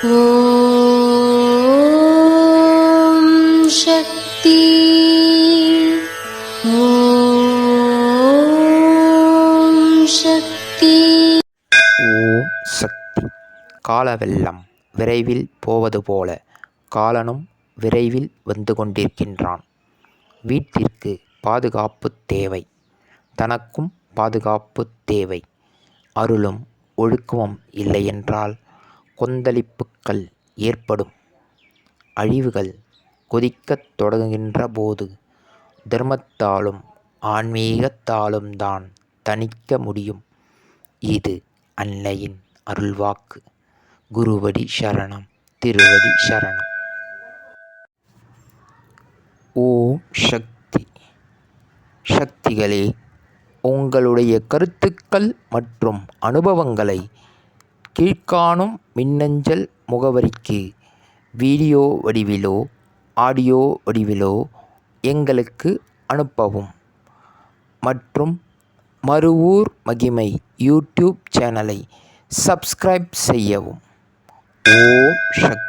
ஓம் சக்தி. ஓம் சக்தி. ஓம் சக்தி. காலவெள்ளம் விரைவில் போவது போல காலனும் விரைவில் வந்து கொண்டிருக்கின்றான். வீட்டிற்கு பாதுகாப்பு தேவை. தனக்கும் பாதுகாப்பு தேவை. அருளும் ஒழுக்கமும் இல்லையென்றால் கொந்தளிப்புகள் ஏற்படும். அழிவுகள் கொதிக்கத் தொடங்குகின்ற போது தர்மத்தாலும் ஆன்மீகத்தாலும் தான் தணிக்க முடியும். இது அன்னையின் அருள்வாக்கு. குருவடி சரணம், திருவடி சரணம். ஓம் சக்தி. சக்திகளே, உங்களுடைய கருத்துக்கள் மற்றும் அனுபவங்களை கீழ்காணும் மின்னஞ்சல் முகவரிக்கு வீடியோ வடிவிலோ ஆடியோ வடிவிலோ எங்களுக்கு அனுப்பவும். மற்றும் மறுவூர் மகிமை யூடியூப் சேனலை சப்ஸ்கிரைப் செய்யவும். ஓம் சக்தி.